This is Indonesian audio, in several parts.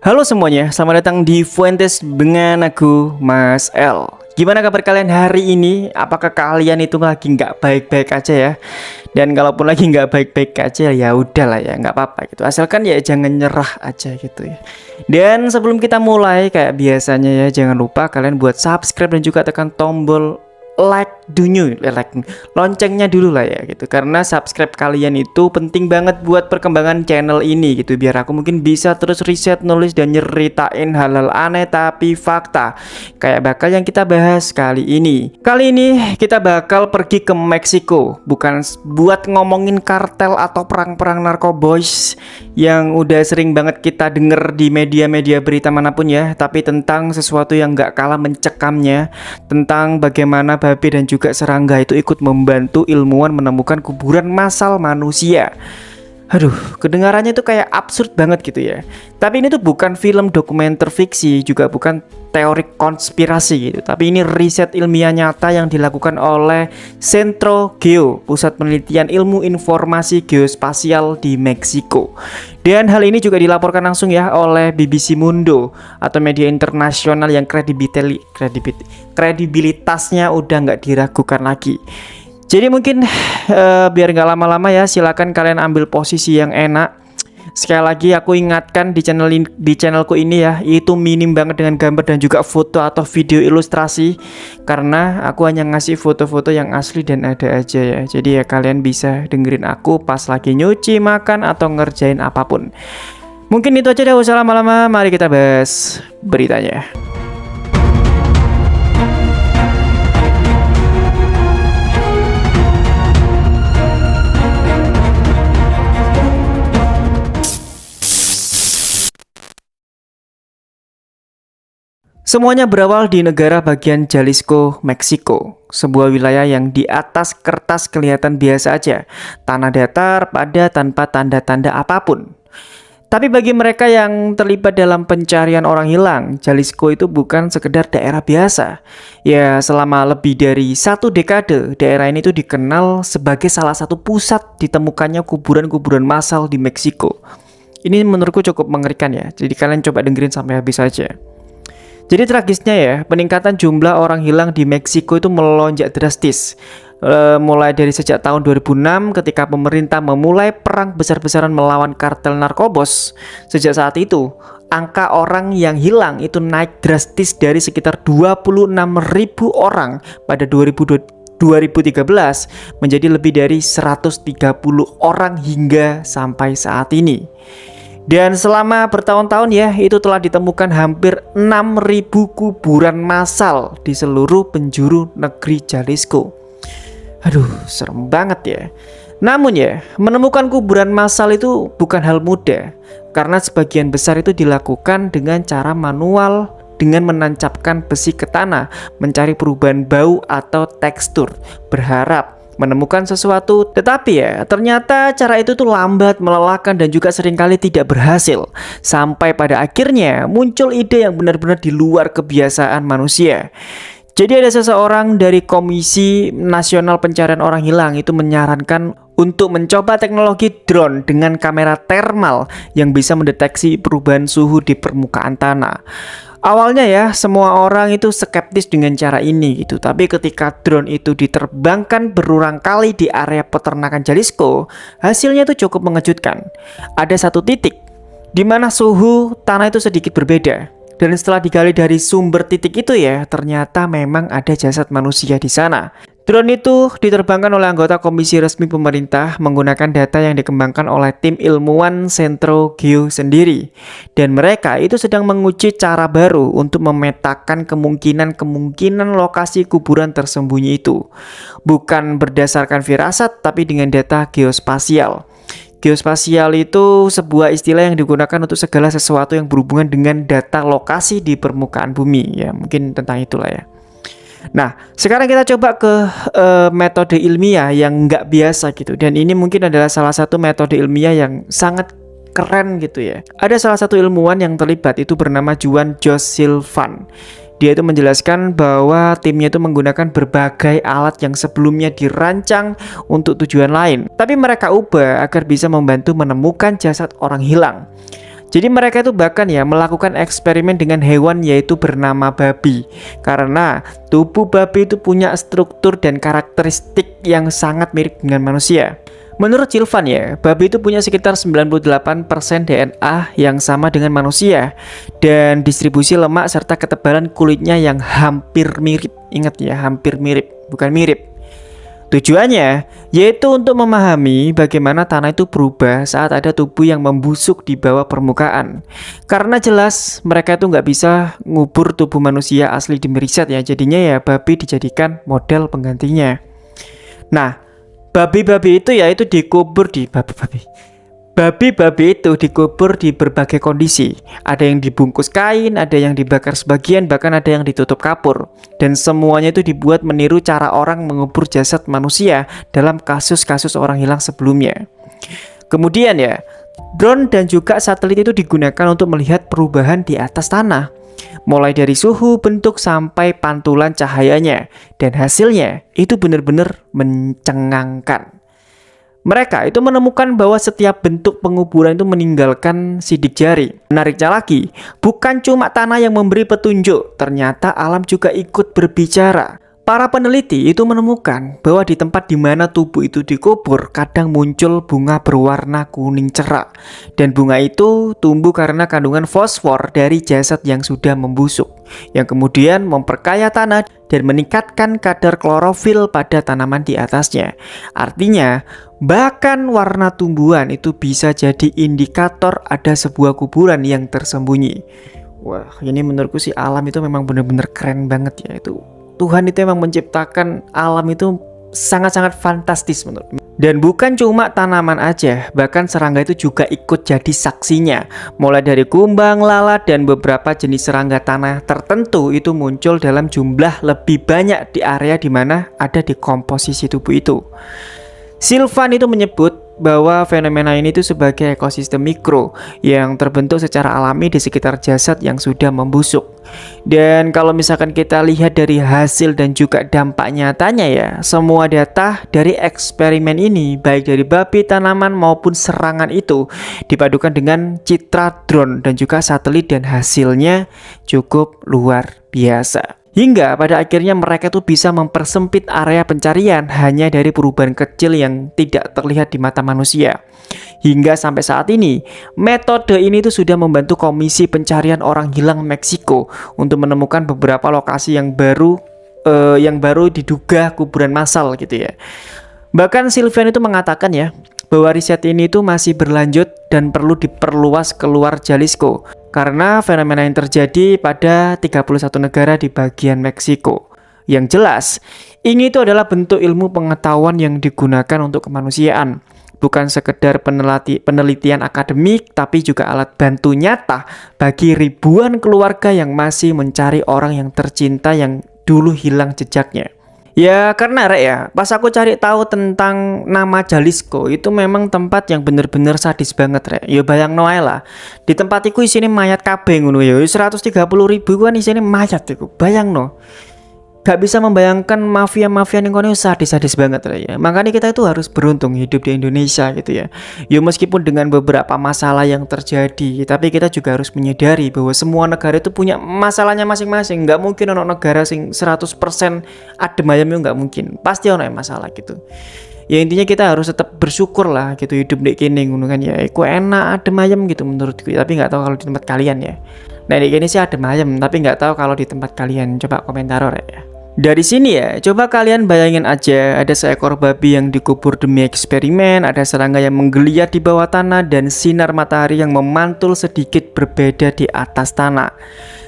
Halo semuanya, selamat datang di Fuentes dengan aku, Mas L. Gimana kabar kalian hari ini? Apakah kalian itu lagi nggak baik-baik aja ya? Dan kalaupun lagi nggak baik-baik aja, ya udahlah ya, nggak apa-apa gitu. Asalkan ya jangan nyerah aja gitu ya. Dan sebelum kita mulai, kayak biasanya ya, jangan lupa kalian buat subscribe dan juga tekan tombol like dulu, loncengnya dulu lah ya gitu, karena subscribe kalian itu penting banget buat perkembangan channel ini gitu, biar aku mungkin bisa terus riset, nulis dan nyeritain hal-hal aneh tapi fakta kayak bakal yang kita bahas kali ini. Kali ini kita bakal pergi ke Meksiko, bukan buat ngomongin kartel atau perang-perang narkoboys yang udah sering banget kita denger di media-media berita manapun ya, tapi tentang sesuatu yang gak kalah mencekamnya, tentang bagaimana babi dan juga serangga itu ikut membantu ilmuwan menemukan kuburan massal manusia. Aduh, kedengarannya tuh kayak absurd banget gitu ya. Tapi ini tuh bukan film dokumenter fiksi, juga bukan teori konspirasi gitu. Tapi ini riset ilmiah nyata yang dilakukan oleh Centro Geo, Pusat Penelitian Ilmu Informasi Geospasial di Meksiko. Dan hal ini juga dilaporkan langsung ya oleh BBC Mundo atau media internasional yang kredibilitasnya udah nggak diragukan lagi. Jadi mungkin biar nggak lama-lama ya, silakan kalian ambil posisi yang enak. Sekali lagi aku ingatkan di channelku ini ya, itu minim banget dengan gambar dan juga foto atau video ilustrasi, karena aku hanya ngasih foto-foto yang asli dan ada aja ya. Jadi ya kalian bisa dengerin aku pas lagi nyuci, makan atau ngerjain apapun. Mungkin itu aja deh, usah lama-lama, mari kita bahas beritanya. Semuanya berawal di negara bagian Jalisco, Meksiko, sebuah wilayah yang di atas kertas kelihatan biasa aja, tanah datar, padat tanpa tanda-tanda apapun. Tapi bagi mereka yang terlibat dalam pencarian orang hilang, Jalisco itu bukan sekedar daerah biasa. Ya, selama lebih dari 1 dekade, daerah ini tuh dikenal sebagai salah satu pusat ditemukannya kuburan-kuburan massal di Meksiko. Ini menurutku cukup mengerikan ya, jadi kalian coba dengerin sampai habis aja. Jadi tragisnya ya, peningkatan jumlah orang hilang di Meksiko itu melonjak drastis. Mulai dari sejak tahun 2006 ketika pemerintah memulai perang besar-besaran melawan kartel narkobos. Sejak saat itu, angka orang yang hilang itu naik drastis dari sekitar 26.000 orang pada 2013 menjadi lebih dari 130 orang hingga sampai saat ini. Dan selama bertahun-tahun ya, itu telah ditemukan hampir 6.000 kuburan massal di seluruh penjuru negeri Jalisco. Aduh, serem banget ya. Namun ya, menemukan kuburan massal itu bukan hal mudah, karena sebagian besar itu dilakukan dengan cara manual, dengan menancapkan besi ke tanah, mencari perubahan bau atau tekstur, berharap menemukan sesuatu. Tetapi ya, ternyata cara itu tuh lambat, melelahkan dan juga seringkali tidak berhasil. Sampai pada akhirnya muncul ide yang benar-benar di luar kebiasaan manusia. Jadi ada seseorang dari Komisi Nasional Pencarian Orang Hilang itu menyarankan untuk mencoba teknologi drone dengan kamera thermal yang bisa mendeteksi perubahan suhu di permukaan tanah. Awalnya ya, semua orang itu skeptis dengan cara ini gitu. Tapi ketika drone itu diterbangkan berulang kali di area peternakan Jalisco, hasilnya itu cukup mengejutkan. Ada satu titik di mana suhu tanah itu sedikit berbeda. Dan setelah digali dari sumber titik itu ya, ternyata memang ada jasad manusia di sana. Drone itu diterbangkan oleh anggota komisi resmi pemerintah menggunakan data yang dikembangkan oleh tim ilmuwan Centro Geo sendiri. Dan mereka itu sedang menguji cara baru untuk memetakan kemungkinan lokasi kuburan tersembunyi itu. Bukan berdasarkan firasat, tapi dengan data geospasial. Geospasial itu sebuah istilah yang digunakan untuk segala sesuatu yang berhubungan dengan data lokasi di permukaan bumi. Ya, mungkin tentang itulah ya. Nah, sekarang kita coba ke metode ilmiah yang nggak biasa gitu. Dan ini mungkin adalah salah satu metode ilmiah yang sangat keren gitu ya. Ada salah satu ilmuwan yang terlibat, itu bernama Juan Jos Silvan. Dia itu menjelaskan bahwa timnya itu menggunakan berbagai alat yang sebelumnya dirancang untuk tujuan lain, tapi mereka ubah agar bisa membantu menemukan jasad orang hilang. Jadi mereka itu bahkan ya melakukan eksperimen dengan hewan yaitu bernama babi. Karena tubuh babi itu punya struktur dan karakteristik yang sangat mirip dengan manusia. Menurut Sylvan ya, babi itu punya sekitar 98% DNA yang sama dengan manusia. Dan distribusi lemak serta ketebalan kulitnya yang hampir mirip. Ingat ya, hampir mirip, bukan mirip. Tujuannya yaitu untuk memahami bagaimana tanah itu berubah saat ada tubuh yang membusuk di bawah permukaan. Karena jelas mereka itu nggak bisa ngubur tubuh manusia asli demi riset ya. Jadinya ya babi dijadikan model penggantinya. Nah, babi-babi itu ya itu dikubur di Babi-babi itu dikubur di berbagai kondisi. Ada yang dibungkus kain, ada yang dibakar sebagian, bahkan ada yang ditutup kapur. Dan semuanya itu dibuat meniru cara orang mengubur jasad manusia dalam kasus-kasus orang hilang sebelumnya. Kemudian ya, drone dan juga satelit itu digunakan untuk melihat perubahan di atas tanah. Mulai dari suhu, bentuk, sampai pantulan cahayanya. Dan hasilnya itu benar-benar mencengangkan. Mereka itu menemukan bahwa setiap bentuk penguburan itu meninggalkan sidik jari. Menariknya lagi, bukan cuma tanah yang memberi petunjuk, ternyata alam juga ikut berbicara. Para peneliti itu menemukan bahwa di tempat di mana tubuh itu dikubur kadang muncul bunga berwarna kuning cerah. Dan bunga itu tumbuh karena kandungan fosfor dari jasad yang sudah membusuk, yang kemudian memperkaya tanah dan meningkatkan kadar klorofil pada tanaman di atasnya. Artinya, bahkan warna tumbuhan itu bisa jadi indikator ada sebuah kuburan yang tersembunyi. Wah, ini menurutku sih alam itu memang benar-benar keren banget ya. Itu Tuhan itu memang menciptakan alam itu sangat-sangat fantastis menurutku. Dan bukan cuma tanaman aja, bahkan serangga itu juga ikut jadi saksinya. Mulai dari kumbang, lalat, dan beberapa jenis serangga tanah tertentu itu muncul dalam jumlah lebih banyak di area di mana ada di komposisi tubuh itu. Sylvan itu menyebut bahwa fenomena ini itu sebagai ekosistem mikro yang terbentuk secara alami di sekitar jasad yang sudah membusuk. Dan kalau misalkan kita lihat dari hasil dan juga dampak nyatanya ya, semua data dari eksperimen ini baik dari babi, tanaman maupun serangan itu dipadukan dengan citra drone dan juga satelit dan hasilnya cukup luar biasa. Hingga pada akhirnya mereka tuh bisa mempersempit area pencarian hanya dari perubahan kecil yang tidak terlihat di mata manusia. Hingga sampai saat ini, metode ini tuh sudah membantu Komisi Pencarian Orang Hilang Meksiko untuk menemukan beberapa lokasi yang baru diduga kuburan massal gitu ya. Bahkan Sylvan itu mengatakan ya, bahwa riset ini tuh masih berlanjut dan perlu diperluas keluar Jalisco karena fenomena yang terjadi pada 31 negara di bagian Meksiko. Yang jelas, ini itu adalah bentuk ilmu pengetahuan yang digunakan untuk kemanusiaan. Bukan sekedar penelitian akademik, tapi juga alat bantu nyata bagi ribuan keluarga yang masih mencari orang yang tercinta yang dulu hilang jejaknya. Ya karena Rek ya, pas aku cari tahu tentang nama Jalisco itu memang tempat yang bener-bener sadis banget Rek. Ya bayang noe lah, di tempat iku isine mayat kabeh ngono ya, 130.000 kan isine mayat iku. Bayang no. Gak bisa membayangkan mafia-mafia yang kono sadis-sadis banget Rek ya. Makanya kita itu harus beruntung hidup di Indonesia gitu ya. Ya meskipun dengan beberapa masalah yang terjadi, tapi kita juga harus menyadari bahwa semua negara itu punya masalahnya masing-masing. Nggak mungkin ono negara sing 100% adem ayem, nggak mungkin. Pasti ono masalah gitu. Ya intinya kita harus tetap bersyukur lah gitu hidup di kene ngono kan ya. Iku enak adem ayem gitu menurutku. Tapi nggak tahu kalau di tempat kalian ya. Nah di kene sih adem ayem, tapi nggak tahu kalau di tempat kalian. Coba komentar Rek ya. Dari sini ya, coba kalian bayangin aja ada seekor babi yang dikubur demi eksperimen, ada serangga yang menggeliat di bawah tanah, dan sinar matahari yang memantul sedikit berbeda di atas tanah.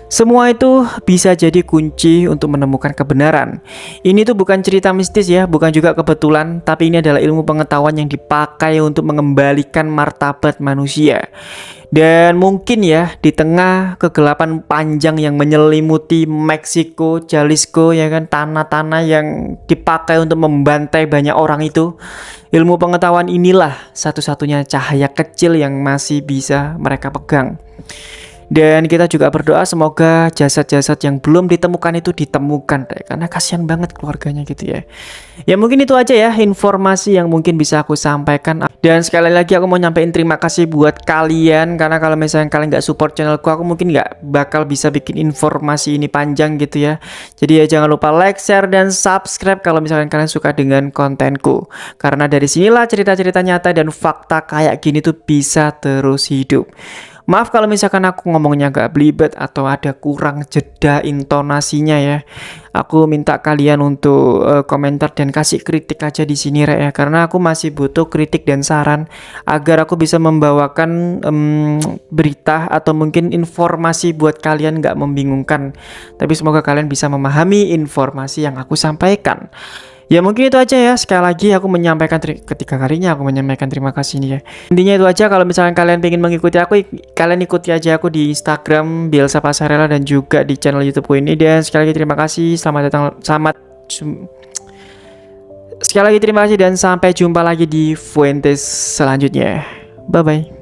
Semua itu bisa jadi kunci untuk menemukan kebenaran. Ini tuh bukan cerita mistis ya, bukan juga kebetulan, tapi ini adalah ilmu pengetahuan yang dipakai untuk mengembalikan martabat manusia. Dan mungkin ya di tengah kegelapan panjang yang menyelimuti Meksiko, Jalisco ya kan, tanah-tanah yang dipakai untuk membantai banyak orang itu, ilmu pengetahuan inilah satu-satunya cahaya kecil yang masih bisa mereka pegang. Dan kita juga berdoa semoga jasad-jasad yang belum ditemukan itu ditemukan deh, karena kasihan banget keluarganya gitu ya. Ya mungkin itu aja ya informasi yang mungkin bisa aku sampaikan. Dan sekali lagi aku mau nyampein terima kasih buat kalian, karena kalau misalnya kalian nggak support channelku, aku mungkin nggak bakal bisa bikin informasi ini panjang gitu ya. Jadi ya jangan lupa like, share, dan subscribe kalau misalkan kalian suka dengan kontenku. Karena dari sinilah cerita-cerita nyata dan fakta kayak gini tuh bisa terus hidup. Maaf kalau misalkan aku ngomongnya agak belibet atau ada kurang jeda intonasinya ya. Aku minta kalian untuk komentar dan kasih kritik aja di sini Rek ya, karena aku masih butuh kritik dan saran agar aku bisa membawakan berita atau mungkin informasi buat kalian nggak membingungkan. Tapi semoga kalian bisa memahami informasi yang aku sampaikan. Ya mungkin itu aja ya. Sekali lagi aku menyampaikan ketiga kalinya aku menyampaikan terima kasih nih ya. Intinya itu aja. Kalau misalkan kalian pengen mengikuti aku, kalian ikuti aja aku di Instagram Bielsa Pasarela dan juga di channel YouTubeku ini. Dan sekali lagi terima kasih. Sekali lagi terima kasih dan sampai jumpa lagi di Fuentes selanjutnya. Bye bye.